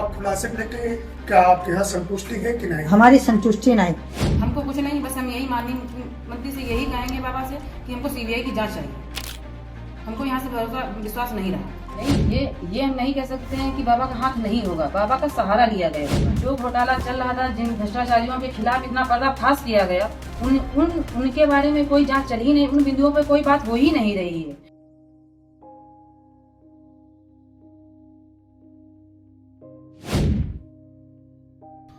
आप खुलासे को लेकर क्या आपके यहाँ संतुष्टि है कि नहीं? हमारी संतुष्टि नहीं। हमको कुछ नहीं, बस हम यही माननीय मुख्यमंत्री से यही कहेंगे बाबा से कि हमको सीबीआई की जांच चाहिए। हमको यहाँ से भरोसा विश्वास नहीं रहा। नहीं, ये हम नहीं कह सकते हैं कि बाबा का हाथ नहीं होगा, बाबा का सहारा लिया गया होगा। जो घोटाला चल रहा था, जिन भ्रष्टाचारियों के खिलाफ इतना पर्दाफाश किया गया, उनके बारे में कोई जांच चल ही नहीं, उन बिंदुओं पर कोई बात हो ही नहीं रही है।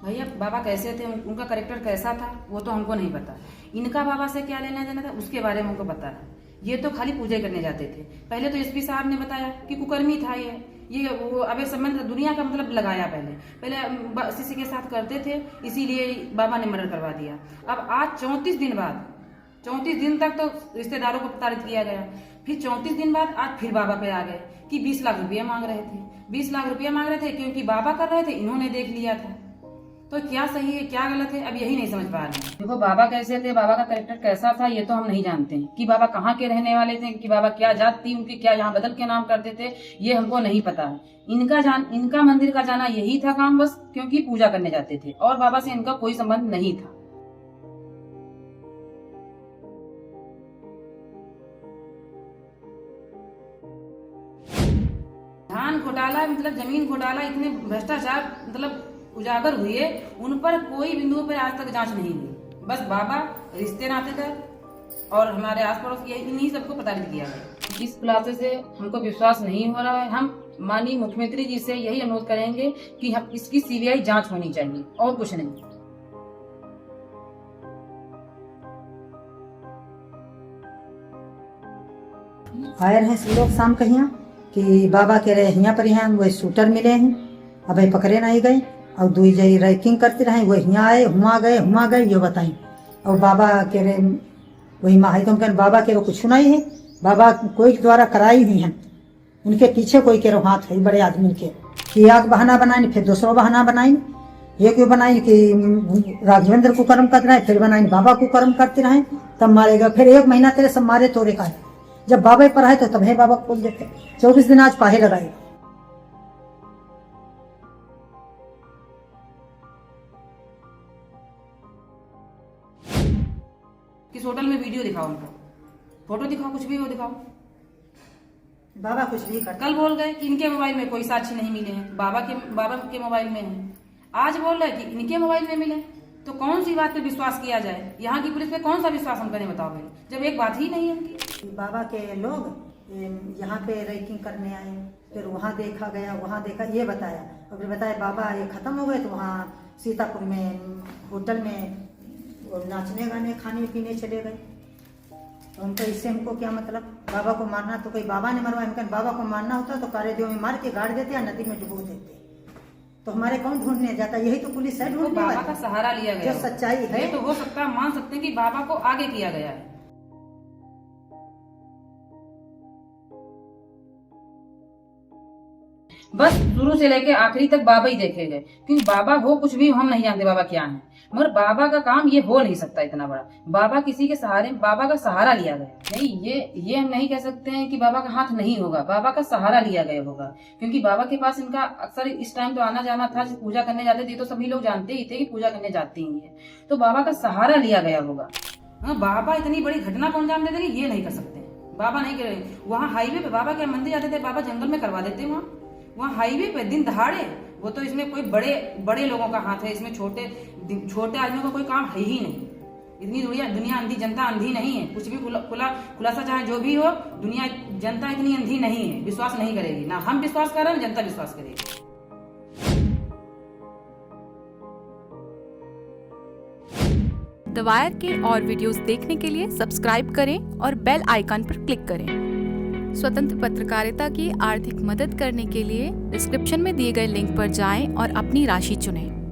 भैया बाबा कैसे थे, उनका करेक्टर कैसा था, वो तो हमको नहीं पता। इनका बाबा से क्या लेना देना था, उसके बारे में हमको पता है। ये तो खाली पूजा करने जाते थे। पहले तो एसपी साहब ने बताया कि कुकर्मी था ये वो अवैध संबंध दुनिया का मतलब लगाया। पहले किसी के साथ करते थे, इसीलिए बाबा ने मर्डर करवा दिया। अब आज 34 दिन बाद, 34 दिन तक तो रिश्तेदारों को प्रताड़ित किया गया, फिर 34 दिन बाद आज फिर बाबा पे आ गए कि 20 लाख रुपया मांग रहे थे। 20 लाख रुपया मांग रहे थे क्योंकि बाबा कर रहे थे, इन्होंने देख लिया था। तो क्या सही है क्या गलत है, अब यही नहीं समझ पा रहे। देखो बाबा कैसे थे, बाबा का कैरेक्टर कैसा था, ये तो हम नहीं जानते हैं कि बाबा कहाँ के रहने वाले थे, कि बाबा क्या जात थी उनकी, क्या यहाँ बदल के नाम करते थे, ये हमको नहीं पता है। इनका मंदिर का जाना यही था काम, बस क्योंकि पूजा करने जाते थे और बाबा से इनका कोई संबंध नहीं था। धान घोटाला मतलब जमीन घोटाला, इतने भ्रष्टाचार मतलब उजागर हुए, उन पर कोई बिंदुओं पर आज तक जांच नहीं हुई। बस बाबा, रिश्ते नाते थे और हमारे आस पड़ोस इन्हीं सबको प्रताड़ित किया गया। इस खुलासे से हमको विश्वास नहीं हो रहा है। हम माननीय मुख्यमंत्री जी से यही अनुरोध करेंगे कि हम इसकी सीबीआई जांच होनी चाहिए और कुछ नहीं। आए रहे सब लोग शाम के यहाँ कि बाबा के रहे यहाँ पर, यहाँ वही शूटर मिले हैं, अब पकड़े नहीं गए और दुई जई रैकिंग करते रहे, वो यहाँ आए हुआ गए ये बताई। और बाबा के रे वही माही तुम कहने बाबा के कुछ नहीं है, बाबा कोई द्वारा कराई हुई है, उनके पीछे कोई के हाथ है बड़े आदमी के कि एक बहाना बनाई, फिर दूसरा बहाना बनाई। ये क्यों बनाई कि राघवेंद्र को कर्म करते रहे, फिर बनाई बाबा को कर्म करते रहे, तब मारेगा। फिर 1 महीना तेरे सब मारे तोरे का है, जब बाबा पर आए तो तब है बाबा खोल देते। 24 दिन आज पाहे लगाए। किस होटल में वीडियो दिखाओ, उनका फोटो दिखाओ, कुछ भी वो दिखाओ। बाबा कुछ भी कर, कल बोल गए कि इनके मोबाइल में कोई साक्ष्य नहीं मिले हैं, बाबा के मोबाइल में है। आज बोल रहे कि इनके मोबाइल में मिले, तो कौन सी बात पे विश्वास किया जाए? यहाँ की पुलिस पे कौन सा विश्वास हम करें बताओ भाई, जब एक बात ही नहीं है उनकी। बाबा के लोग यहाँ पे रैकिंग करने आए, फिर वहाँ देखा गया, वहाँ देखा ये बताया, और फिर बताया बाबा ये खत्म हो गए तो वहाँ सीतापुर में होटल में नाचने गाने खाने पीने चले गए। तो उनको इससे हमको क्या मतलब? बाबा को मारना तो कोई बाबा ने मरवाया, हम बाबा को मारना होता तो कारेदेव में मार के गाड़ देते या नदी में डुबो देते, तो हमारे कौन ढूंढने जाता? यही तो पुलिस है ढूंढने वाली। बाबा का सहारा लिया गया, जो सच्चाई है तो हो सकता है मान सकते हैं कि बाबा को आगे किया गया है। बस शुरू से लेके आखिरी तक बाबा ही देखे गए, क्योंकि बाबा हो कुछ भी हम नहीं जानते बाबा क्या है, मगर बाबा का काम ये हो नहीं सकता इतना बड़ा। बाबा किसी के सहारे, बाबा का सहारा लिया गया। नहीं, ये हम नहीं कह सकते हैं कि बाबा का हाथ नहीं होगा, बाबा का सहारा लिया गया होगा, क्योंकि बाबा के पास इनका अक्सर इस टाइम तो आना जाना था। पूजा करने जाते थे तो सभी लोग जानते ही थे कि पूजा करने जाते ही है, तो बाबा का सहारा लिया गया होगा। बाबा इतनी बड़ी घटना को अंजाम देते ये नहीं कर सकते, बाबा नहीं करे। वहाँ हाईवे पे बाबा के मंदिर जाते थे, बाबा जंगल में करवा देते वहाँ हाईवे पे दिन दहाड़े। वो तो इसमें कोई बड़े लोगों का हाथ है, इसमें छोटे आदमियों का कोई काम है ही नहीं। इतनी दुनिया अंधी, जनता अंधी नहीं है। कुछ भी खुलासा चाहे जो भी हो, दुनिया जनता इतनी अंधी नहीं है, विश्वास नहीं करेगी। ना हम विश्वास कर रहे हैं, जनता विश्वास करेगी। द वायर के और वीडियोस देखने के लिए सब्सक्राइब करें और बेल आइकन पर क्लिक करें। स्वतंत्र पत्रकारिता की आर्थिक मदद करने के लिए डिस्क्रिप्शन में दिए गए लिंक पर जाएं और अपनी राशि चुनें।